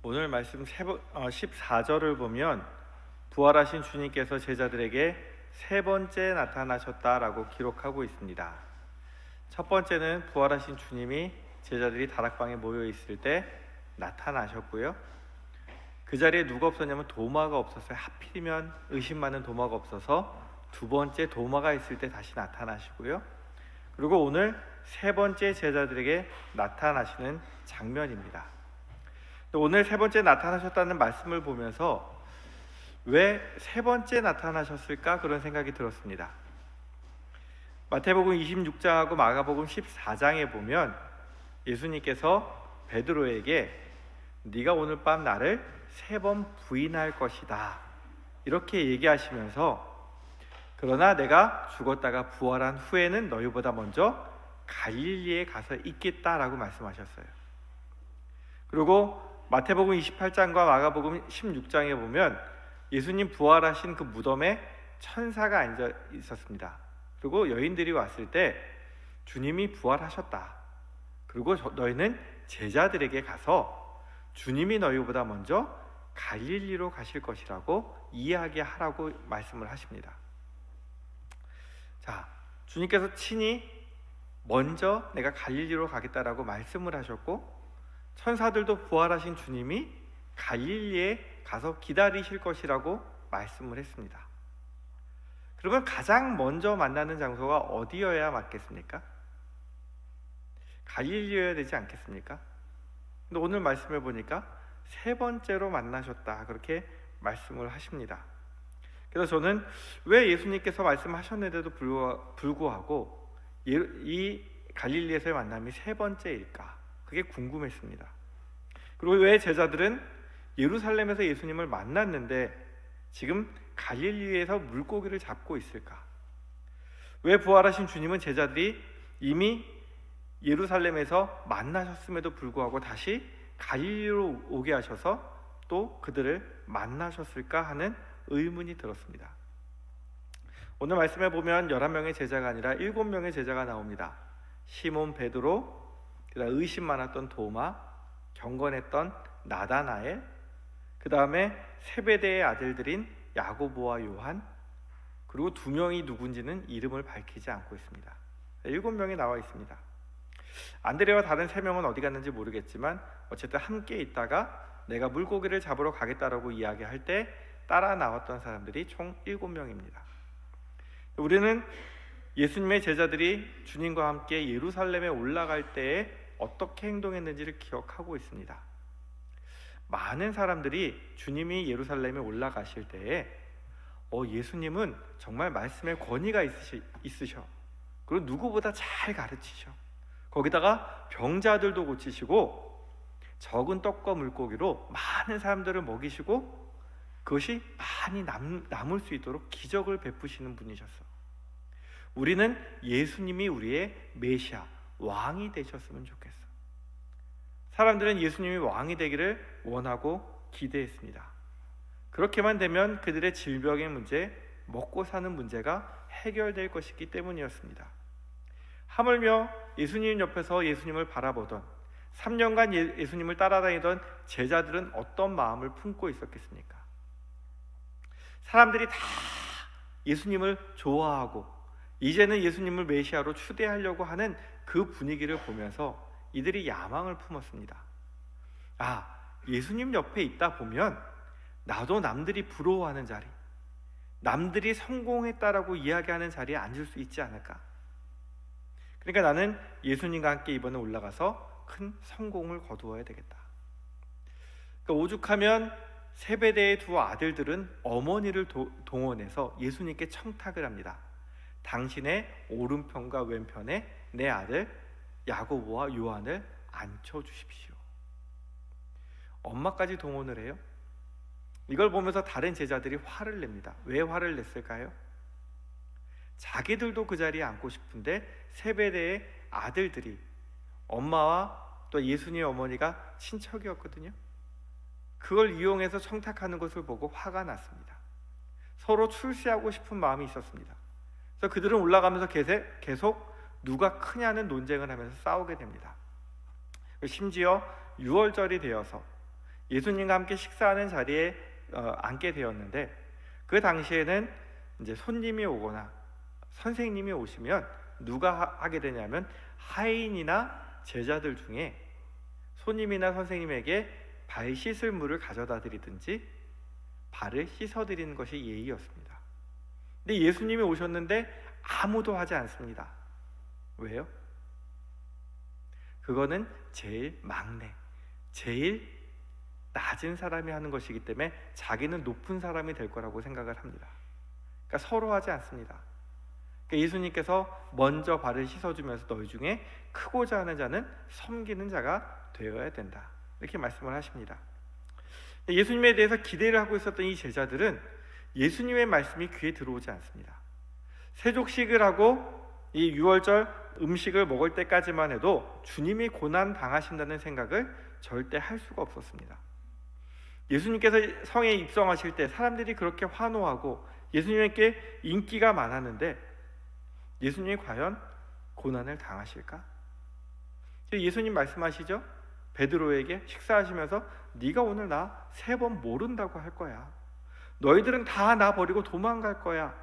오늘 말씀 14절을 보면 부활하신 주님께서 제자들에게 세 번째 나타나셨다라고 기록하고 있습니다. 첫 번째는 부활하신 주님이 제자들이 다락방에 모여 있을 때 나타나셨고요. 그 자리에 누가 없었냐면 도마가 없었어요. 하필이면 의심 많은 도마가 없어서 두 번째 도마가 있을 때 다시 나타나시고요. 그리고 오늘 세 번째 제자들에게 나타나시는 장면입니다. 오늘 세 번째 나타나셨다는 말씀을 보면서 왜 세 번째 나타나셨을까 그런 생각이 들었습니다. 마태복음 26장하고 마가복음 14장에 보면 예수님께서 베드로에게 네가 오늘 밤 나를 세 번 부인할 것이다 이렇게 얘기하시면서 그러나 내가 죽었다가 부활한 후에는 너희보다 먼저 갈릴리에 가서 있겠다라고 말씀하셨어요. 그리고 마태복음 28장과 마가복음 16장에 보면 예수님 부활하신 그 무덤에 천사가 앉아 있었습니다. 그리고 여인들이 왔을 때 주님이 부활하셨다. 그리고 너희는 제자들에게 가서 주님이 너희보다 먼저 갈릴리로 가실 것이라고 이야기하라고 말씀을 하십니다. 자, 주님께서 친히 먼저 내가 갈릴리로 가겠다라고 말씀을 하셨고 천사들도 부활하신 주님이 갈릴리에 가서 기다리실 것이라고 말씀을 했습니다. 그러면 가장 먼저 만나는 장소가 어디여야 맞겠습니까? 갈릴리여야 되지 않겠습니까? 근데 오늘 말씀해 보니까 세 번째로 만나셨다 그렇게 말씀을 하십니다. 그래서 저는 왜 예수님께서 말씀하셨는데도 불구하고 이 갈릴리에서의 만남이 세 번째일까? 그게 궁금했습니다. 그리고 왜 제자들은 예루살렘에서 예수님을 만났는데 지금 갈릴리에서 물고기를 잡고 있을까? 왜 부활하신 주님은 제자들이 이미 예루살렘에서 만나셨음에도 불구하고 다시 갈릴리로 오게 하셔서 또 그들을 만나셨을까 하는 의문이 들었습니다. 오늘 말씀에 보면 11명의 제자가 아니라 7명의 제자가 나옵니다. 시몬 베드로, 그다음 의심 많았던 도마, 경건했던 나다나엘, 그 다음에 세베대의 아들들인 야고보와 요한, 그리고 2명이 누군지는 이름을 밝히지 않고 있습니다. 7명이 나와 있습니다. 안드레와 다른 3명은 어디 갔는지 모르겠지만 어쨌든 함께 있다가 내가 물고기를 잡으러 가겠다라고 이야기할 때 따라 나왔던 사람들이 총 7명입니다. 우리는 예수님의 제자들이 주님과 함께 예루살렘에 올라갈 때에 어떻게 행동했는지를 기억하고 있습니다. 많은 사람들이 주님이 예루살렘에 올라가실 때에 예수님은 정말 말씀에 권위가 있으셔. 그리고 누구보다 잘 가르치셔. 거기다가 병자들도 고치시고 적은 떡과 물고기로 많은 사람들을 먹이시고 그것이 많이 남을 수 있도록 기적을 베푸시는 분이셨어. 우리는 예수님이 우리의 메시아, 왕이 되셨으면 좋겠어. 사람들은 예수님이 왕이 되기를 원하고 기대했습니다. 그렇게만 되면 그들의 질병의 문제, 먹고 사는 문제가 해결될 것이기 때문이었습니다. 하물며 예수님 옆에서 예수님을 바라보던 3년간 예수님을 따라다니던 제자들은 어떤 마음을 품고 있었겠습니까? 사람들이 다 예수님을 좋아하고 이제는 예수님을 메시아로 추대하려고 하는 그 분위기를 보면서 이들이 야망을 품었습니다. 예수님 옆에 있다 보면 나도 남들이 부러워하는 자리, 남들이 성공했다라고 이야기하는 자리에 앉을 수 있지 않을까? 그러니까 나는 예수님과 함께 이번에 올라가서 큰 성공을 거두어야 되겠다. 그러니까 오죽하면 세베대의 2 아들들은 어머니를 동원해서 예수님께 청탁을 합니다. 당신의 오른편과 왼편에 내 아들 야고보와 요한을 앉혀주십시오. 엄마까지 동원을 해요. 이걸 보면서 다른 제자들이 화를 냅니다. 왜 화를 냈을까요? 자기들도 그 자리에 앉고 싶은데 세베대의 아들들이, 엄마와 또 예수님의 어머니가 친척이었거든요. 그걸 이용해서 청탁하는 것을 보고 화가 났습니다. 서로 출세하고 싶은 마음이 있었습니다. 그래서 그들은 올라가면서 계속 누가 크냐는 논쟁을 하면서 싸우게 됩니다. 심지어 6월절이 되어서 예수님과 함께 식사하는 자리에 앉게 되었는데, 그 당시에는 이제 손님이 오거나 선생님이 오시면 누가 하게 되냐면 하인이나 제자들 중에 손님이나 선생님에게 발 씻을 물을 가져다 드리든지 발을 씻어 드리는 것이 예의였습니다. 근데 예수님이 오셨는데 아무도 하지 않습니다. 왜요? 그거는 제일 막내, 제일 낮은 사람이 하는 것이기 때문에 자기는 높은 사람이 될 거라고 생각을 합니다. 그러니까 서로 하지 않습니다. 그러니까 예수님께서 먼저 발을 씻어주면서 너희 중에 크고자 하는 자는 섬기는 자가 되어야 된다, 이렇게 말씀을 하십니다. 예수님에 대해서 기대를 하고 있었던 이 제자들은 예수님의 말씀이 귀에 들어오지 않습니다. 세족식을 하고 이 유월절 음식을 먹을 때까지만 해도 주님이 고난 당하신다는 생각을 절대 할 수가 없었습니다. 예수님께서 성에 입성하실 때 사람들이 그렇게 환호하고 예수님께 인기가 많았는데 예수님이 과연 고난을 당하실까? 예수님 말씀하시죠? 베드로에게 식사하시면서 네가 오늘 나 3번 모른다고 할 거야. 너희들은 다 나 버리고 도망갈 거야.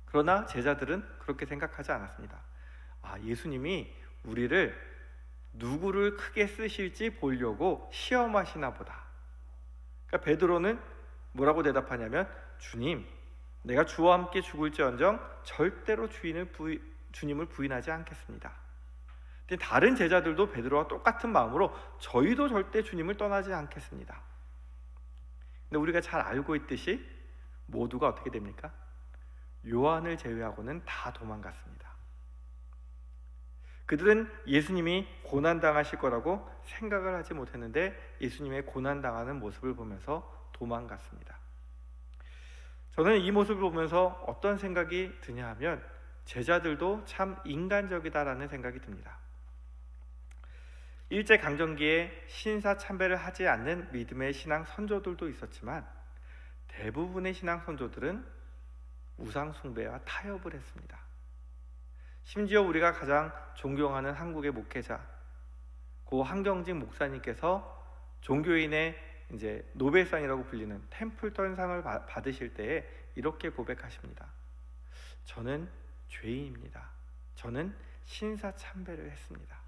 그러나 제자들은 그렇게 생각하지 않았습니다. 예수님이 우리를 누구를 크게 쓰실지 보려고 시험하시나 보다. 그러니까 베드로는 뭐라고 대답하냐면, 주님, 내가 주와 함께 죽을지언정 절대로 주님을 부인하지 않겠습니다. 근데 다른 제자들도 베드로와 똑같은 마음으로 저희도 절대 주님을 떠나지 않겠습니다. 근데 우리가 잘 알고 있듯이 모두가 어떻게 됩니까? 요한을 제외하고는 다 도망갔습니다. 그들은 예수님이 고난당하실 거라고 생각을 하지 못했는데 예수님의 고난당하는 모습을 보면서 도망갔습니다. 저는 이 모습을 보면서 어떤 생각이 드냐 하면 제자들도 참 인간적이다라는 생각이 듭니다. 일제강점기에 신사참배를 하지 않는 믿음의 신앙 선조들도 있었지만 대부분의 신앙 선조들은 우상 숭배와 타협을 했습니다. 심지어 우리가 가장 존경하는 한국의 목회자 고 한경직 목사님께서 종교인의 이제 노벨상이라고 불리는 템플턴상을 받으실 때에 이렇게 고백하십니다. 저는 죄인입니다. 저는 신사참배를 했습니다.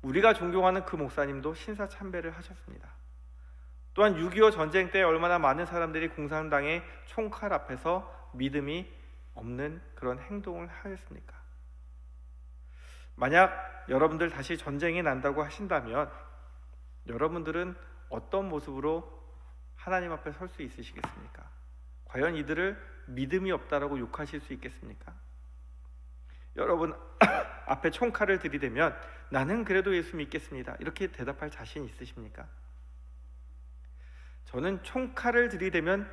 우리가 존경하는 그 목사님도 신사참배를 하셨습니다. 또한 6.25 전쟁 때 얼마나 많은 사람들이 공산당의 총칼 앞에서 믿음이 없는 그런 행동을 하였습니까? 만약 여러분들 다시 전쟁이 난다고 하신다면 여러분들은 어떤 모습으로 하나님 앞에 설 수 있으시겠습니까? 과연 이들을 믿음이 없다라고 욕하실 수 있겠습니까? 여러분 앞에 총칼을 들이대면 나는 그래도 예수 믿겠습니다, 이렇게 대답할 자신 있으십니까? 저는 총칼을 들이대면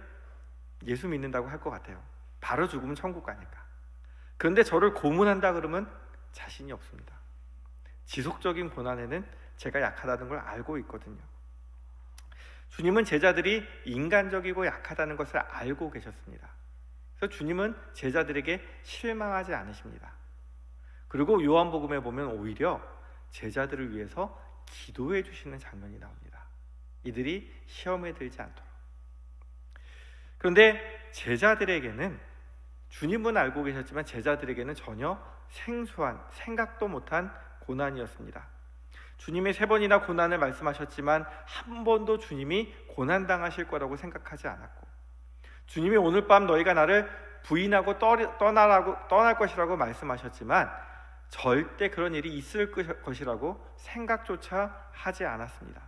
예수 믿는다고 할 것 같아요. 바로 죽으면 천국 가니까. 그런데 저를 고문한다 그러면 자신이 없습니다. 지속적인 고난에는 제가 약하다는 걸 알고 있거든요. 주님은 제자들이 인간적이고 약하다는 것을 알고 계셨습니다. 그래서 주님은 제자들에게 실망하지 않으십니다. 그리고 요한복음에 보면 오히려 제자들을 위해서 기도해 주시는 장면이 나옵니다. 이들이 시험에 들지 않도록. 그런데 제자들에게는, 주님은 알고 계셨지만 제자들에게는 전혀 생소한, 생각도 못한 고난이었습니다. 주님이 3번이나 고난을 말씀하셨지만 한 번도 주님이 고난당하실 거라고 생각하지 않았고, 주님이 오늘 밤 너희가 나를 부인하고 떠날 것이라고 말씀하셨지만 절대 그런 일이 있을 것이라고 생각조차 하지 않았습니다.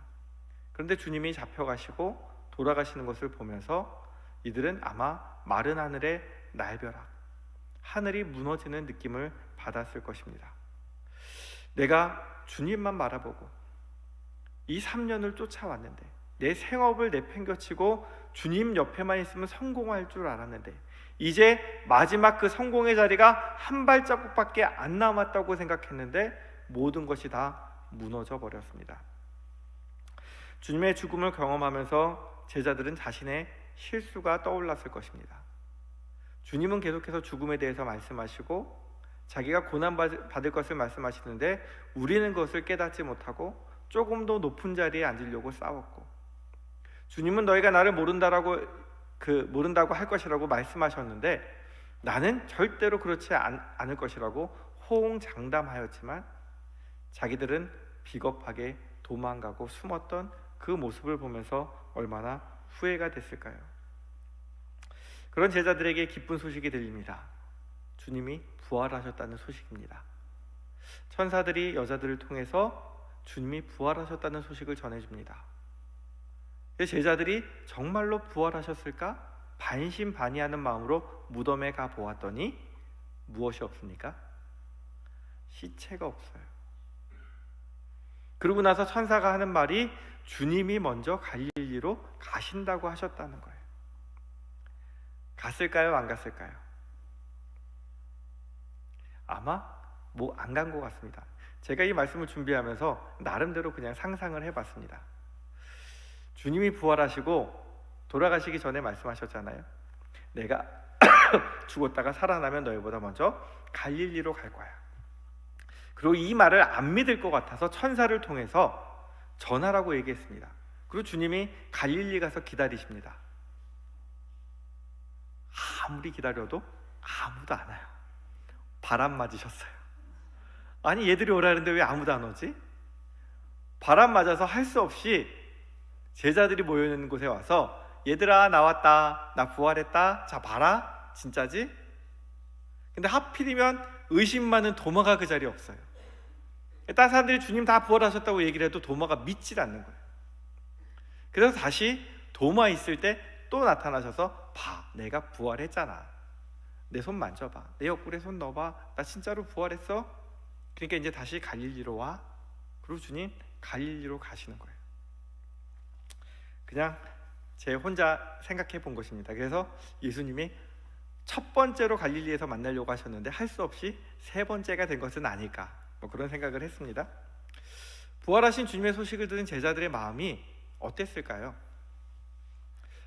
그런데 주님이 잡혀가시고 돌아가시는 것을 보면서 이들은 아마 마른 하늘의 날벼락, 하늘이 무너지는 느낌을 받았을 것입니다. 내가 주님만 바라보고 이 3년을 쫓아왔는데, 내 생업을 내팽겨치고 주님 옆에만 있으면 성공할 줄 알았는데 이제 마지막 그 성공의 자리가 한 발자국밖에 안 남았다고 생각했는데 모든 것이 다 무너져 버렸습니다. 주님의 죽음을 경험하면서 제자들은 자신의 실수가 떠올랐을 것입니다. 주님은 계속해서 죽음에 대해서 말씀하시고 자기가 고난받을 것을 말씀하시는데 우리는 그것을 깨닫지 못하고 조금 더 높은 자리에 앉으려고 싸웠고, 주님은 너희가 나를 모른다고 할 것이라고 말씀하셨는데 나는 절대로 그렇지 않을 것이라고 호언장담하였지만 자기들은 비겁하게 도망가고 숨었던 그 모습을 보면서 얼마나 후회가 됐을까요? 그런 제자들에게 기쁜 소식이 들립니다. 주님이 부활하셨다는 소식입니다. 천사들이 여자들을 통해서 주님이 부활하셨다는 소식을 전해줍니다. 제자들이 정말로 부활하셨을까? 반신반의하는 마음으로 무덤에 가 보았더니 무엇이 없습니까? 시체가 없어요. 그러고 나서 천사가 하는 말이 주님이 먼저 갈릴리로 가신다고 하셨다는 거예요. 갔을까요? 안 갔을까요? 아마 안 간 것 같습니다. 제가 이 말씀을 준비하면서 나름대로 그냥 상상을 해봤습니다. 주님이 부활하시고 돌아가시기 전에 말씀하셨잖아요. 내가 죽었다가 살아나면 너희보다 먼저 갈릴리로 갈 거야. 그리고 이 말을 안 믿을 것 같아서 천사를 통해서 전하라고 얘기했습니다. 그리고 주님이 갈릴리 가서 기다리십니다. 아무리 기다려도 아무도 안 와요. 바람 맞으셨어요. 아니 얘들이 오라는데 왜 아무도 안 오지? 바람 맞아서 할 수 없이 제자들이 모여있는 곳에 와서 얘들아 나왔다, 나 부활했다, 자 봐라, 진짜지? 근데 하필이면 의심 많은 도마가 그 자리에 없어요. 다른 사람들이 주님 다 부활하셨다고 얘기를 해도 도마가 믿질 않는 거예요. 그래서 다시 도마 있을 때 또 나타나셔서 봐, 내가 부활했잖아, 내 손 만져봐, 내 옆구리에 손 넣어봐, 나 진짜로 부활했어. 그러니까 이제 다시 갈릴리로 와. 그리고 주님 갈릴리로 가시는 거예요. 그냥 제 혼자 생각해 본 것입니다. 그래서 예수님이 첫 번째로 갈릴리에서 만나려고 하셨는데 할 수 없이 세 번째가 된 것은 아닐까, 그런 생각을 했습니다. 부활하신 주님의 소식을 들은 제자들의 마음이 어땠을까요?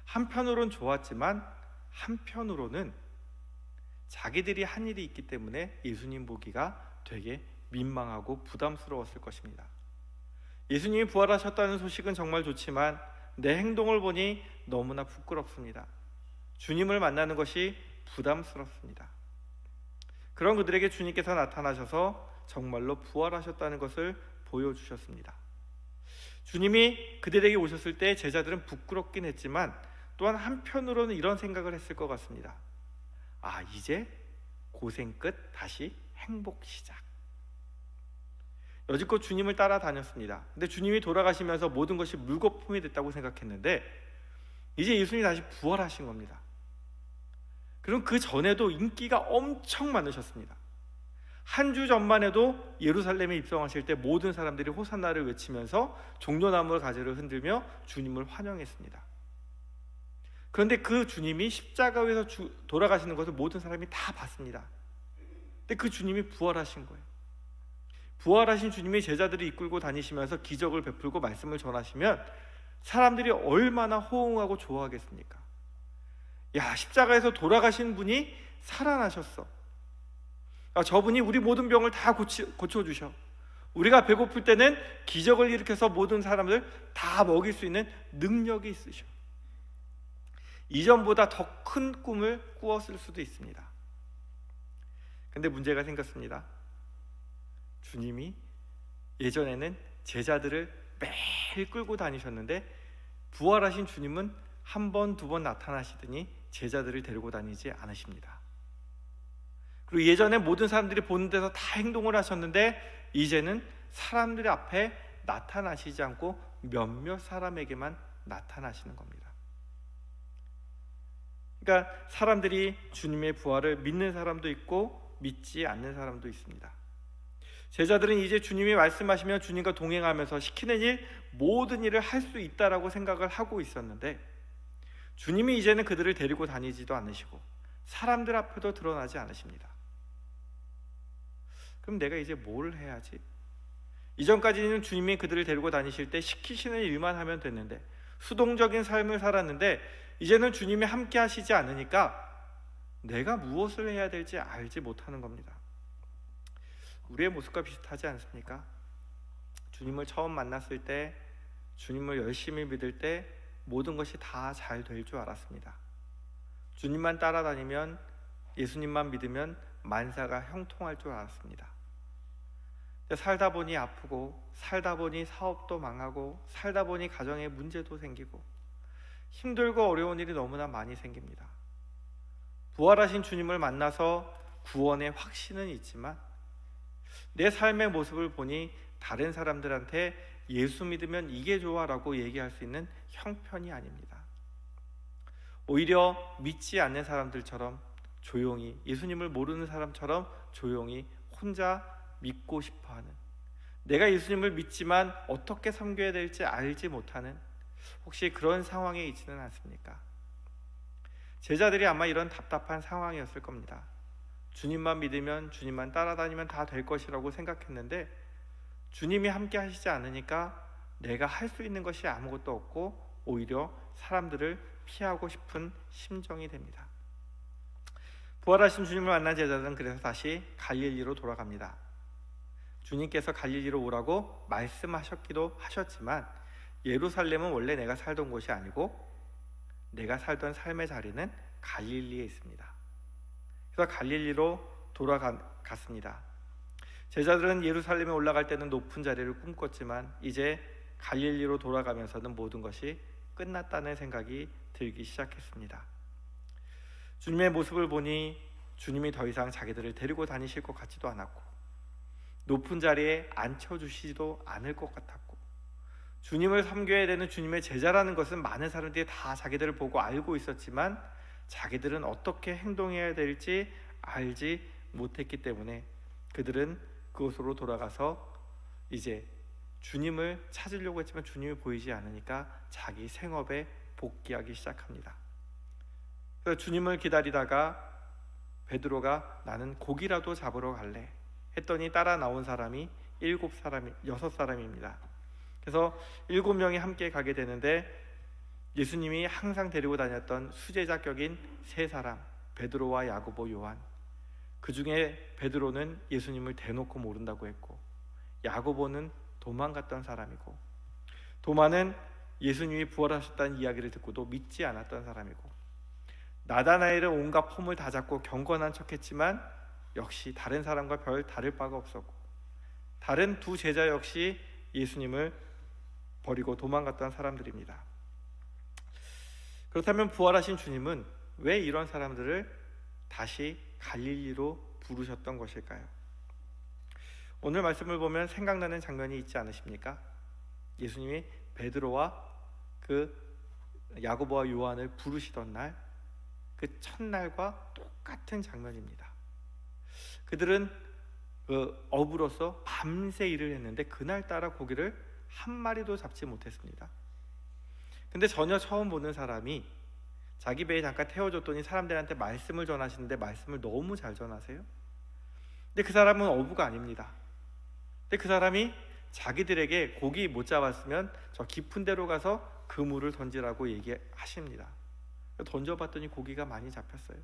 한편으로는 좋았지만 한편으로는 자기들이 한 일이 있기 때문에 예수님 보기가 되게 민망하고 부담스러웠을 것입니다. 예수님이 부활하셨다는 소식은 정말 좋지만 내 행동을 보니 너무나 부끄럽습니다. 주님을 만나는 것이 부담스럽습니다. 그런 그들에게 주님께서 나타나셔서 정말로 부활하셨다는 것을 보여주셨습니다. 주님이 그들에게 오셨을 때 제자들은 부끄럽긴 했지만 또한 한편으로는 이런 생각을 했을 것 같습니다. 아, 이제 고생 끝, 다시 행복 시작. 여지껏 주님을 따라다녔습니다. 근데 주님이 돌아가시면서 모든 것이 물거품이 됐다고 생각했는데 이제 예수님이 다시 부활하신 겁니다. 그럼 그 전에도 인기가 엄청 많으셨습니다. 한 주 전만 해도 예루살렘에 입성하실 때 모든 사람들이 호산나를 외치면서 종려나무 가지를 흔들며 주님을 환영했습니다. 그런데 그 주님이 십자가에서 돌아가시는 것을 모든 사람이 다 봤습니다. 근데 그 주님이 부활하신 거예요. 부활하신 주님이 제자들을 이끌고 다니시면서 기적을 베풀고 말씀을 전하시면 사람들이 얼마나 호응하고 좋아하겠습니까? 야, 십자가에서 돌아가신 분이 살아나셨어. 저분이 우리 모든 병을 다 고쳐주셔. 우리가 배고플 때는 기적을 일으켜서 모든 사람들 다 먹일 수 있는 능력이 있으셔. 이전보다 더 큰 꿈을 꾸었을 수도 있습니다. 근데 문제가 생겼습니다. 주님이 예전에는 제자들을 매일 끌고 다니셨는데 부활하신 주님은 한 번, 두 번 나타나시더니 제자들을 데리고 다니지 않으십니다. 그리고 예전에 모든 사람들이 보는 데서 다 행동을 하셨는데 이제는 사람들 앞에 나타나시지 않고 몇몇 사람에게만 나타나시는 겁니다. 그러니까 사람들이 주님의 부활을 믿는 사람도 있고 믿지 않는 사람도 있습니다. 제자들은 이제 주님이 말씀하시면 주님과 동행하면서 시키는 일, 모든 일을 할 수 있다라고 생각을 하고 있었는데 주님이 이제는 그들을 데리고 다니지도 않으시고 사람들 앞에도 드러나지 않으십니다. 그럼 내가 이제 뭘 해야지? 이전까지는 주님이 그들을 데리고 다니실 때 시키시는 일만 하면 됐는데 수동적인 삶을 살았는데 이제는 주님이 함께 하시지 않으니까 내가 무엇을 해야 될지 알지 못하는 겁니다. 우리의 모습과 비슷하지 않습니까? 주님을 처음 만났을 때, 주님을 열심히 믿을 때 모든 것이 다 잘 될 줄 알았습니다. 주님만 따라다니면, 예수님만 믿으면 만사가 형통할 줄 알았습니다. 살다 보니 아프고, 살다 보니 사업도 망하고, 살다 보니 가정에 문제도 생기고, 힘들고 어려운 일이 너무나 많이 생깁니다. 부활하신 주님을 만나서 구원의 확신은 있지만 내 삶의 모습을 보니 다른 사람들한테 예수 믿으면 이게 좋아라고 얘기할 수 있는 형편이 아닙니다. 오히려 믿지 않는 사람들처럼 조용히, 예수님을 모르는 사람처럼 조용히 혼자 믿고 싶어하는, 내가 예수님을 믿지만 어떻게 섬겨야 될지 알지 못하는, 혹시 그런 상황에 있지는 않습니까? 제자들이 아마 이런 답답한 상황이었을 겁니다. 주님만 믿으면, 주님만 따라다니면 다 될 것이라고 생각했는데 주님이 함께 하시지 않으니까 내가 할 수 있는 것이 아무것도 없고 오히려 사람들을 피하고 싶은 심정이 됩니다. 부활하신 주님을 만난 제자들은 그래서 다시 갈릴리로 돌아갑니다. 주님께서 갈릴리로 오라고 말씀하셨기도 하셨지만 예루살렘은 원래 내가 살던 곳이 아니고 내가 살던 삶의 자리는 갈릴리에 있습니다. 그래서 갈릴리로 돌아갔습니다. 제자들은 예루살렘에 올라갈 때는 높은 자리를 꿈꿨지만 이제 갈릴리로 돌아가면서는 모든 것이 끝났다는 생각이 들기 시작했습니다. 주님의 모습을 보니 주님이 더 이상 자기들을 데리고 다니실 것 같지도 않았고, 높은 자리에 앉혀주시지도 않을 것 같았고, 주님을 섬겨야 되는 주님의 제자라는 것은 많은 사람들이 다 자기들을 보고 알고 있었지만 자기들은 어떻게 행동해야 될지 알지 못했기 때문에 그들은 그곳으로 돌아가서 이제 주님을 찾으려고 했지만 주님이 보이지 않으니까 자기 생업에 복귀하기 시작합니다. 그래서 주님을 기다리다가 베드로가 나는 고기라도 잡으러 갈래 했더니 따라 나온 사람이 6사람입니다. 그래서 7명이 함께 가게 되는데 예수님이 항상 데리고 다녔던 수제자 격인 3사람, 베드로와 야고보, 요한. 그 중에 베드로는 예수님을 대놓고 모른다고 했고, 야고보는 도망갔던 사람이고, 도마는 예수님이 부활하셨다는 이야기를 듣고도 믿지 않았던 사람이고, 나다나엘은 온갖 폼을 다 잡고 경건한 척했지만 역시 다른 사람과 별 다를 바가 없었고, 다른 2 제자 역시 예수님을 버리고 도망갔던 사람들입니다. 그렇다면 부활하신 주님은 왜 이런 사람들을 다시 갈릴리로 부르셨던 것일까요? 오늘 말씀을 보면 생각나는 장면이 있지 않으십니까? 예수님이 베드로와 그 야고보와 요한을 부르시던 날, 그 첫날과 똑같은 장면입니다. 그들은 어부로서 밤새 일을 했는데 그날따라 고기를 한 마리도 잡지 못했습니다. 근데 전혀 처음 보는 사람이 자기 배에 잠깐 태워줬더니 사람들한테 말씀을 전하시는데 말씀을 너무 잘 전하세요. 근데 그 사람은 어부가 아닙니다. 근데 그 사람이 자기들에게 고기 못 잡았으면 저 깊은 데로 가서 그물을 던지라고 얘기하십니다. 던져봤더니 고기가 많이 잡혔어요.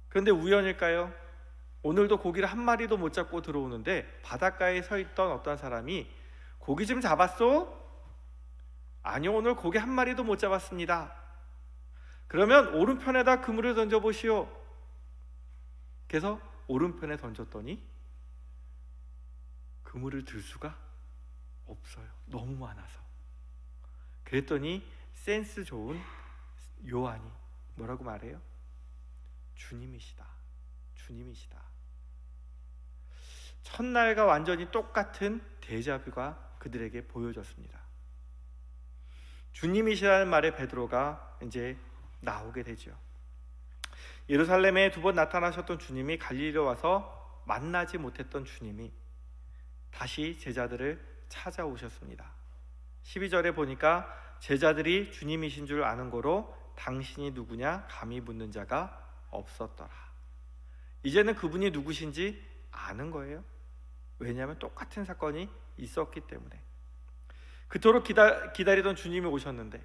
그런데 우연일까요? 오늘도 고기를 한 마리도 못 잡고 들어오는데 바닷가에 서 있던 어떤 사람이 고기 좀 잡았소? 아니요, 오늘 고기 한 마리도 못 잡았습니다. 그러면 오른편에다 그물을 던져보시오. 그래서 오른편에 던졌더니 그물을 들 수가 없어요. 너무 많아서. 그랬더니 센스 좋은 요한이 뭐라고 말해요? 주님이시다. 주님이시다. 첫날과 완전히 똑같은 데자뷰가 그들에게 보여졌습니다. 주님이시라는 말에 베드로가 이제 나오게 되죠. 예루살렘에 2번 나타나셨던 주님이 갈릴리로 와서 만나지 못했던 주님이 다시 제자들을 찾아오셨습니다. 12절에 보니까 제자들이 주님이신 줄 아는 고로 당신이 누구냐 감히 묻는 자가 없었더라. 이제는 그분이 누구신지 아는 거예요. 왜냐하면 똑같은 사건이 있었기 때문에. 그토록 기다리던 주님이 오셨는데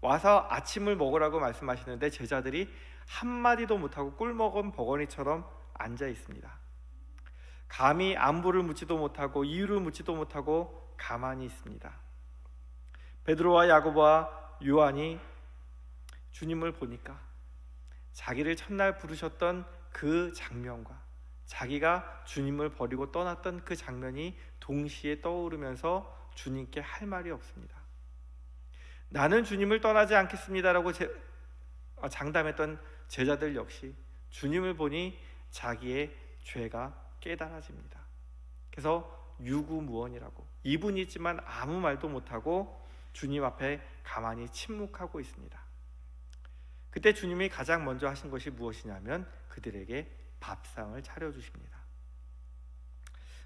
와서 아침을 먹으라고 말씀하시는데 제자들이 한마디도 못하고 꿀먹은 버거니처럼 앉아 있습니다. 감히 안부를 묻지도 못하고 이유를 묻지도 못하고 가만히 있습니다. 베드로와 야고보와 요한이 주님을 보니까 자기를 첫날 부르셨던 그 장면과 자기가 주님을 버리고 떠났던 그 장면이 동시에 떠오르면서 주님께 할 말이 없습니다. 나는 주님을 떠나지 않겠습니다라고 장담했던 제자들 역시 주님을 보니 자기의 죄가 깨달아집니다. 그래서 유구무원이라고 입은 있지만 아무 말도 못하고 주님 앞에 가만히 침묵하고 있습니다. 그때 주님이 가장 먼저 하신 것이 무엇이냐면 그들에게 밥상을 차려주십니다.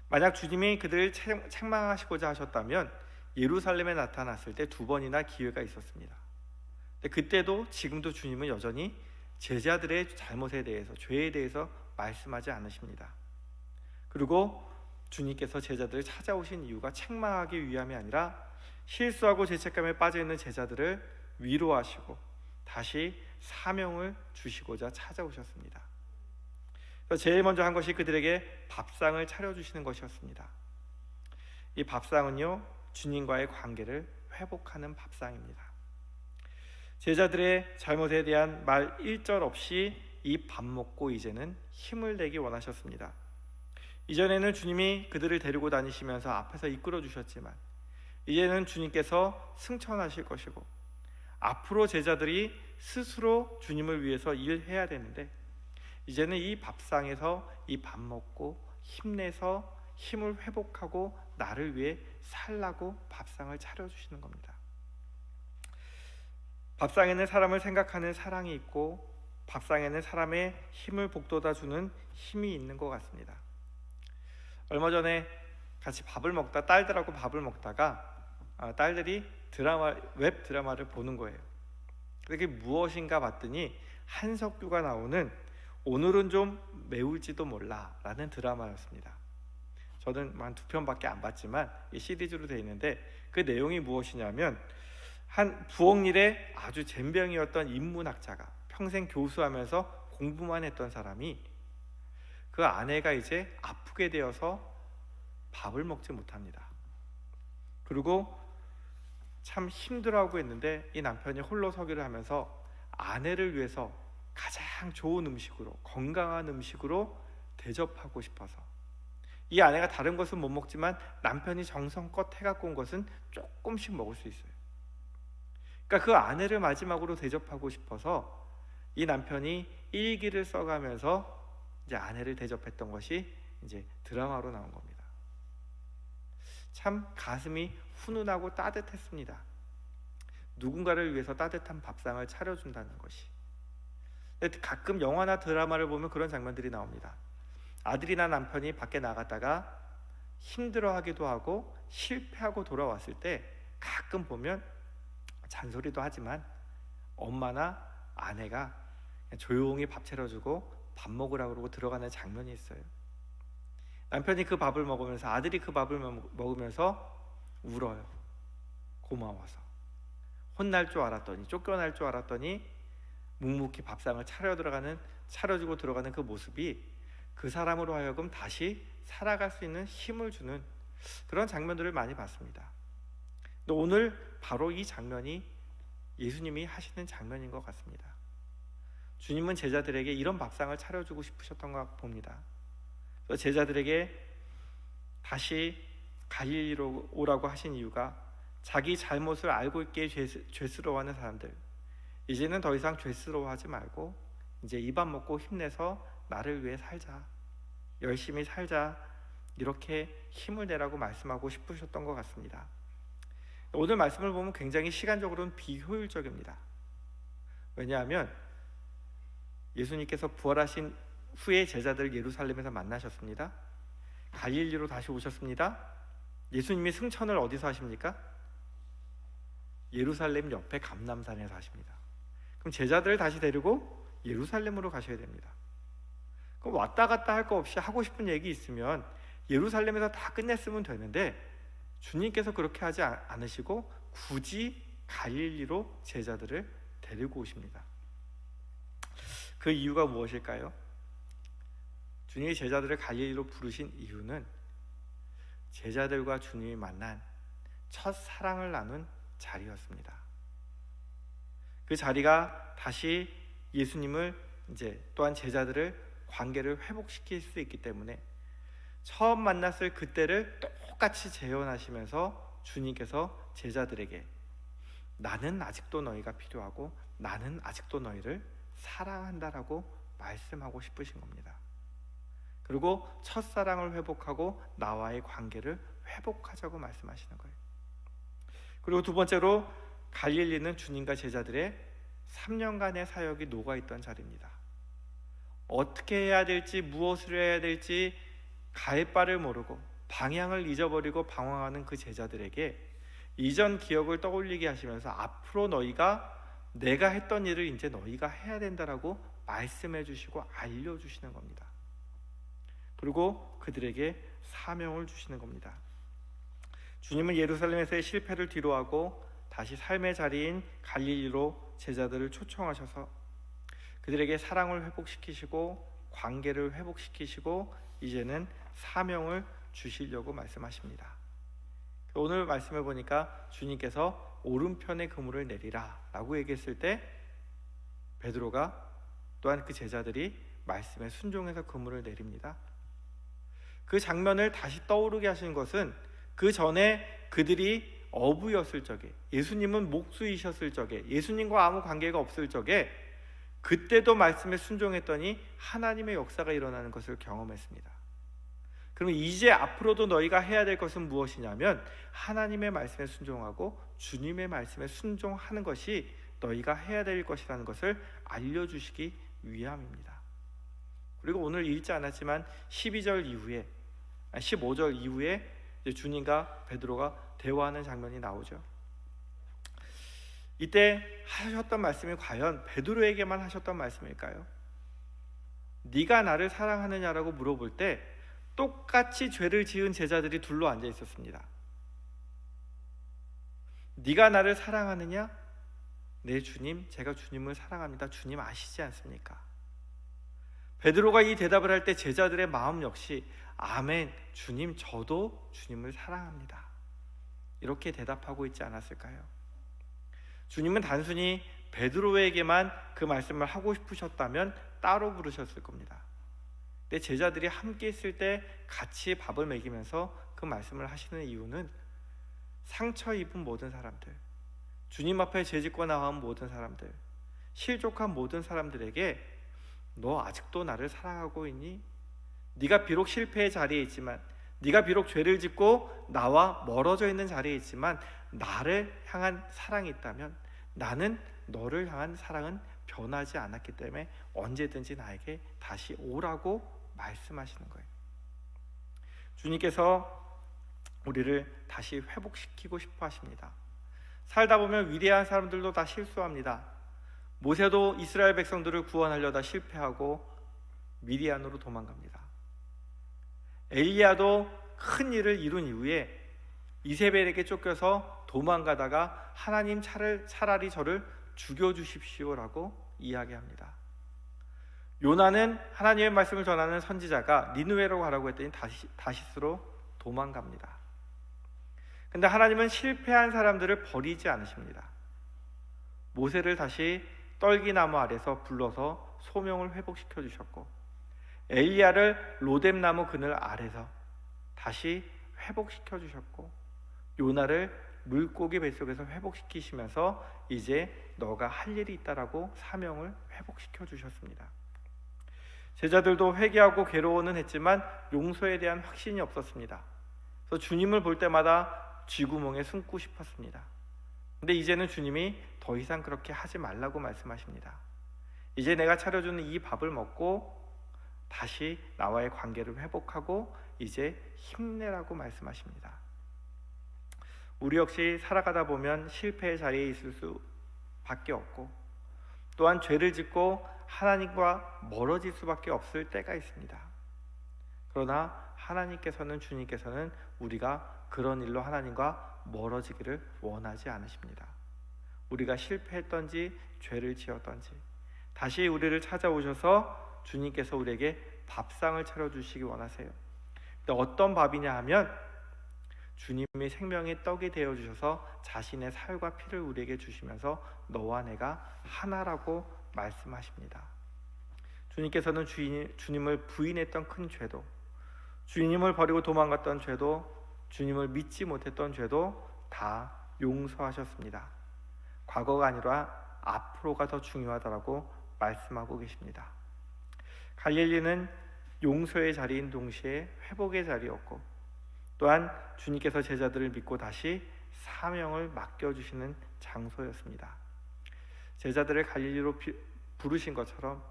만약 주님이 그들을 책망하시고자 하셨다면 예루살렘에 나타났을 때 2번이나 기회가 있었습니다. 근데 그때도 지금도 주님은 여전히 제자들의 잘못에 대해서, 죄에 대해서 말씀하지 않으십니다. 그리고 주님께서 제자들을 찾아오신 이유가 책망하기 위함이 아니라 실수하고 죄책감에 빠져있는 제자들을 위로하시고 다시 사명을 주시고자 찾아오셨습니다. 그래서 제일 먼저 한 것이 그들에게 밥상을 차려주시는 것이었습니다. 이 밥상은요, 주님과의 관계를 회복하는 밥상입니다. 제자들의 잘못에 대한 말 1절 없이 이 밥 먹고 이제는 힘을 내기 원하셨습니다. 이전에는 주님이 그들을 데리고 다니시면서 앞에서 이끌어 주셨지만 이제는 주님께서 승천하실 것이고 앞으로 제자들이 스스로 주님을 위해서 일해야 되는데 이제는 이 밥상에서 이 밥 먹고 힘내서 힘을 회복하고 나를 위해 살라고 밥상을 차려주시는 겁니다. 밥상에는 사람을 생각하는 사랑이 있고 밥상에는 사람의 힘을 북돋아주는 힘이 있는 것 같습니다. 얼마 전에 같이 밥을 먹다 딸들하고 밥을 먹다가 딸들이 웹 드라마를 보는 거예요. 그게 무엇인가 봤더니 한석규가 나오는 오늘은 좀 매울지도 몰라 라는 드라마였습니다. 저는 한 2편밖에 안 봤지만 이 시리즈로 되어 있는데 그 내용이 무엇이냐면 한 부엌일에 아주 젬병이었던 인문학자가 평생 교수하면서 공부만 했던 사람이 그 아내가 이제 아프게 되어서 밥을 먹지 못합니다. 그리고 참 힘들어하고 있는데 이 남편이 홀로 서기를 하면서 아내를 위해서 가장 좋은 음식으로, 건강한 음식으로 대접하고 싶어서 이 아내가 다른 것은 못 먹지만 남편이 정성껏 해갖고 온 것은 조금씩 먹을 수 있어요. 그러니까 그 아내를 마지막으로 대접하고 싶어서 이 남편이 일기를 써가면서 이제 아내를 대접했던 것이 이제 드라마로 나온 겁니다. 참 가슴이 훈훈하고 따뜻했습니다. 누군가를 위해서 따뜻한 밥상을 차려준다는 것이. 가끔 영화나 드라마를 보면 그런 장면들이 나옵니다. 아들이나 남편이 밖에 나갔다가 힘들어하기도 하고 실패하고 돌아왔을 때 가끔 보면 잔소리도 하지만 엄마나 아내가 조용히 밥 차려주고 밥 먹으라고 그러고 들어가는 장면이 있어요. 남편이 그 밥을 먹으면서 아들이 그 밥을 먹으면서 울어요. 고마워서. 혼날 줄 알았더니, 쫓겨날 줄 알았더니 묵묵히 밥상을 차려주고 들어가는 그 모습이 그 사람으로 하여금 다시 살아갈 수 있는 힘을 주는 그런 장면들을 많이 봤습니다. 근데 오늘 바로 이 장면이 예수님이 하시는 장면인 것 같습니다. 주님은 제자들에게 이런 밥상을 차려주고 싶으셨던 것 봅니다. 제자들에게 다시 갈릴리로 오라고 하신 이유가 자기 잘못을 알고 있기에 죄스러워하는 사람들, 이제는 더 이상 죄스러워하지 말고 이제 이 밥 먹고 힘내서 나를 위해 살자, 열심히 살자, 이렇게 힘을 내라고 말씀하고 싶으셨던 것 같습니다. 오늘 말씀을 보면 굉장히 시간적으로는 비효율적입니다. 왜냐하면 예수님께서 부활하신 후에 제자들 예루살렘에서 만나셨습니다. 갈릴리로 다시 오셨습니다. 예수님이 승천을 어디서 하십니까? 예루살렘 옆에 감람산에서 하십니다. 그럼 제자들을 다시 데리고 예루살렘으로 가셔야 됩니다. 그럼 왔다 갔다 할 거 없이 하고 싶은 얘기 있으면 예루살렘에서 다 끝냈으면 되는데 주님께서 그렇게 하지 않으시고 굳이 갈릴리로 제자들을 데리고 오십니다. 그 이유가 무엇일까요? 주님이 제자들을 갈릴리로 부르신 이유는 제자들과 주님이 만난 첫 사랑을 나눈 자리였습니다. 그 자리가 다시 예수님을 또한 제자들을 관계를 회복시킬 수 있기 때문에 처음 만났을 그때를 똑같이 재현하시면서 주님께서 제자들에게 나는 아직도 너희가 필요하고 나는 아직도 너희를 사랑한다라고 말씀하고 싶으신 겁니다. 그리고 첫사랑을 회복하고 나와의 관계를 회복하자고 말씀하시는 거예요. 그리고 두 번째로 갈릴리는 주님과 제자들의 3년간의 사역이 녹아있던 자리입니다. 어떻게 해야 될지, 무엇을 해야 될지 갈 바를 모르고 방향을 잊어버리고 방황하는 그 제자들에게 이전 기억을 떠올리게 하시면서 앞으로 너희가 내가 했던 일을 이제 너희가 해야 된다라고 말씀해 주시고 알려주시는 겁니다. 그리고 그들에게 사명을 주시는 겁니다. 주님은 예루살렘에서의 실패를 뒤로하고 다시 삶의 자리인 갈릴리로 제자들을 초청하셔서 그들에게 사랑을 회복시키시고 관계를 회복시키시고 이제는 사명을 주시려고 말씀하십니다. 오늘 말씀해 보니까 주님께서 오른편에 그물을 내리라 라고 얘기했을 때 베드로가 또한 그 제자들이 말씀에 순종해서 그물을 내립니다. 그 장면을 다시 떠오르게 하신 것은 그 전에 그들이 어부였을 적에, 예수님은 목수이셨을 적에, 예수님과 아무 관계가 없을 적에 그때도 말씀에 순종했더니 하나님의 역사가 일어나는 것을 경험했습니다. 그러면 이제 앞으로도 너희가 해야 될 것은 무엇이냐면 하나님의 말씀에 순종하고 주님의 말씀에 순종하는 것이 너희가 해야 될 것이라는 것을 알려주시기 위함입니다. 그리고 오늘 읽지 않았지만 15절 이후에 주님과 베드로가 대화하는 장면이 나오죠. 이때 하셨던 말씀이 과연 베드로에게만 하셨던 말씀일까요? 네가 나를 사랑하느냐라고 물어볼 때 똑같이 죄를 지은 제자들이 둘러 앉아 있었습니다. 네가 나를 사랑하느냐? 네 주님, 제가 주님을 사랑합니다. 주님 아시지 않습니까? 베드로가 이 대답을 할 때 제자들의 마음 역시 아멘, 주님 저도 주님을 사랑합니다. 이렇게 대답하고 있지 않았을까요? 주님은 단순히 베드로에게만 그 말씀을 하고 싶으셨다면 따로 부르셨을 겁니다. 근데 제자들이 함께 있을 때 같이 밥을 먹이면서 그 말씀을 하시는 이유는 상처 입은 모든 사람들, 주님 앞에 죄짓고 나온 모든 사람들, 실족한 모든 사람들에게 너 아직도 나를 사랑하고 있니? 네가 비록 실패의 자리에 있지만, 네가 비록 죄를 짓고 나와 멀어져 있는 자리에 있지만 나를 향한 사랑이 있다면 나는 너를 향한 사랑은 변하지 않았기 때문에 언제든지 나에게 다시 오라고 말씀하시는 거예요. 주님께서 우리를 다시 회복시키고 싶어 하십니다. 살다 보면 위대한 사람들도 다 실수합니다. 모세도 이스라엘 백성들을 구원하려다 실패하고 미디안으로 도망갑니다. 엘리야도 큰 일을 이룬 이후에 이세벨에게 쫓겨서 도망가다가 하나님 차라리 저를 죽여주십시오라고 이야기합니다. 요나는 하나님의 말씀을 전하는 선지자가 니느웨로 가라고 했더니 다시스로 도망갑니다. 근데 하나님은 실패한 사람들을 버리지 않으십니다. 모세를 다시 떨기나무 아래서 불러서 소명을 회복시켜 주셨고, 엘리야를 로뎀나무 그늘 아래서 다시 회복시켜 주셨고, 요나를 물고기 뱃속에서 회복시키시면서 이제 너가 할 일이 있다라고 사명을 회복시켜 주셨습니다. 제자들도 회개하고 괴로워는 했지만 용서에 대한 확신이 없었습니다. 그래서 주님을 볼 때마다 쥐구멍에 숨고 싶었습니다. 근데 이제는 주님이 더 이상 그렇게 하지 말라고 말씀하십니다. 이제 내가 차려주는 이 밥을 먹고 다시 나와의 관계를 회복하고 이제 힘내라고 말씀하십니다. 우리 역시 살아가다 보면 실패의 자리에 있을 수밖에 없고, 또한 죄를 짓고 하나님과 멀어질 수밖에 없을 때가 있습니다. 그러나 주님께서는 우리가 그런 일로 하나님과 멀어지기를 원하지 않으십니다. 우리가 실패했던지 죄를 지었던지 다시 우리를 찾아오셔서 주님께서 우리에게 밥상을 차려주시기 원하세요. 근데 어떤 밥이냐 하면 주님이 생명의 떡이 되어주셔서 자신의 살과 피를 우리에게 주시면서 너와 내가 하나라고 말씀하십니다. 주님께서는 주님을 부인했던 큰 죄도, 주님을 버리고 도망갔던 죄도, 주님을 믿지 못했던 죄도 다 용서하셨습니다. 과거가 아니라 앞으로가 더 중요하다라고 말씀하고 계십니다. 갈릴리는 용서의 자리인 동시에 회복의 자리였고, 또한 주님께서 제자들을 믿고 다시 사명을 맡겨주시는 장소였습니다. 제자들을 갈릴리로 부르신 것처럼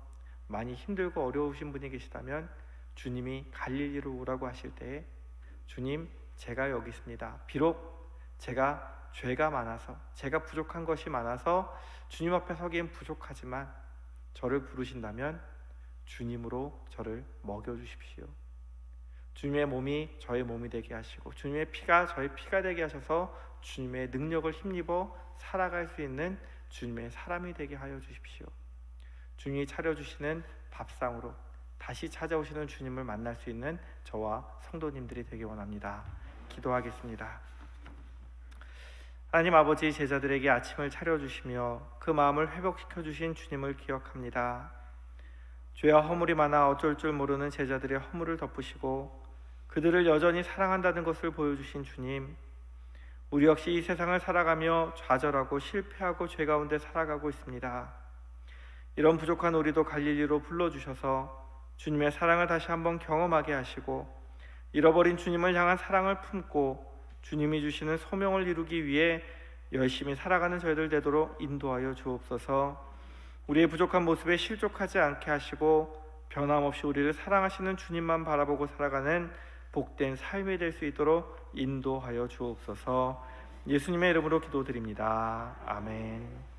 많이 힘들고 어려우신 분이 계시다면 주님이 갈릴리로 오라고 하실 때에 주님, 제가 여기 있습니다. 비록 제가 죄가 많아서, 제가 부족한 것이 많아서 주님 앞에 서기엔 부족하지만 저를 부르신다면 주님으로 저를 먹여주십시오. 주님의 몸이 저의 몸이 되게 하시고 주님의 피가 저의 피가 되게 하셔서 주님의 능력을 힘입어 살아갈 수 있는 주님의 사람이 되게 하여 주십시오. 주님이 차려주시는 밥상으로 다시 찾아오시는 주님을 만날 수 있는 저와 성도님들이 되기 원합니다. 기도하겠습니다. 하나님 아버지, 제자들에게 아침을 차려주시며 그 마음을 회복시켜 주신 주님을 기억합니다. 죄와 허물이 많아 어쩔 줄 모르는 제자들의 허물을 덮으시고 그들을 여전히 사랑한다는 것을 보여주신 주님, 우리 역시 이 세상을 살아가며 좌절하고 실패하고 죄 가운데 살아가고 있습니다. 이런 부족한 우리도 갈릴리로 불러주셔서 주님의 사랑을 다시 한번 경험하게 하시고 잃어버린 주님을 향한 사랑을 품고 주님이 주시는 소명을 이루기 위해 열심히 살아가는 저희들 되도록 인도하여 주옵소서. 우리의 부족한 모습에 실족하지 않게 하시고 변함없이 우리를 사랑하시는 주님만 바라보고 살아가는 복된 삶이 될 수 있도록 인도하여 주옵소서. 예수님의 이름으로 기도드립니다. 아멘.